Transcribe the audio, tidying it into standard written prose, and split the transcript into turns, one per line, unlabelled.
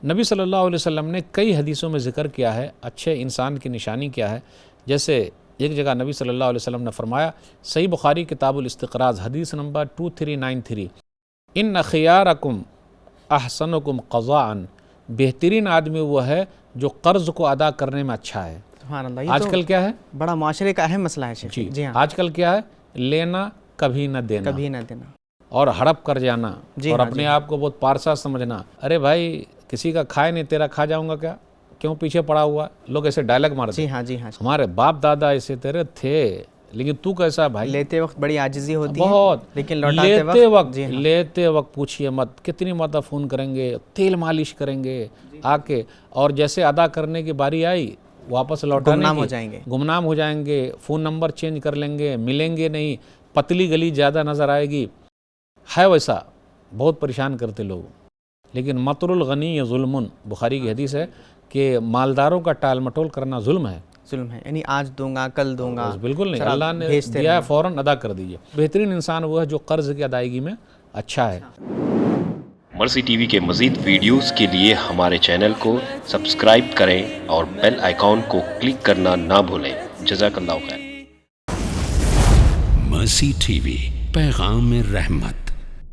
نبی صلی اللہ علیہ وسلم نے کئی حدیثوں میں ذکر کیا ہے اچھے انسان کی نشانی کیا ہے. جیسے ایک جگہ نبی صلی اللہ علیہ وسلم نے فرمایا، صحیح بخاری کتاب الاستقراض حدیث نمبر 2393، ان خیارکم احسنکم قضاء، بہترین آدمی وہ ہے جو قرض کو ادا کرنے میں اچھا ہے.
سبحان اللہ.
آج کل کیا ہے؟
بڑا معاشرے کا اہم مسئلہ ہے شیخ. جی ہاں.
آج کل کیا ہے؟ لینا کبھی نہ دینا،
کبھی نہ دینا،
اور ہڑپ کر جانا، اور اپنے آپ کو بہت پارسا سمجھنا. ارے بھائی کسی کا کھائے نہیں تیرا کھا جاؤں گا کیا، کیوں پیچھے پڑا ہوا ہے؟ لوگ ایسے ڈائلاگ مارتے.
جی ہاں. جی ہاں.
ہمارے باپ دادا ایسے تیرے تھے، لیکن تو کیسا بھائی؟
لیتے وقت بڑی عاجزی ہوتی ہے
بہت،
لیکن لوٹاتے
لیتے وقت پوچھئے مت کتنی مرتبہ فون کریں گے، تیل مالش کریں گے آ کے، اور جیسے ادا کرنے کی باری آئی واپس لوٹانے کی گمنام ہو جائیں گے، فون نمبر چینج کر لیں گے، ملیں گے نہیں، پتلی گلی زیادہ نظر آئے گی. ہے ویسا، بہت پریشان کرتے لوگ. لیکن مطر الغنی ظلم، بخاری کی حدیث ہے کہ مالداروں کا ٹال مٹول کرنا ظلم ہے.
ظلم ہے، یعنی آج دوں گا کل دوں گا.
بالکل نہیں، اللہ نے دیا ہے فوراً ادا کر دیجئے. بہترین انسان وہ ہے جو قرض کی ادائیگی میں اچھا ہے.
مرسی ٹی وی کے مزید ویڈیوز کے لیے ہمارے چینل کو سبسکرائب کریں اور بیل آئیکن کو کلک کرنا نہ بھولیں. جزاک اللہ خیر.
مرسی ٹی وی، پیغام رحمت.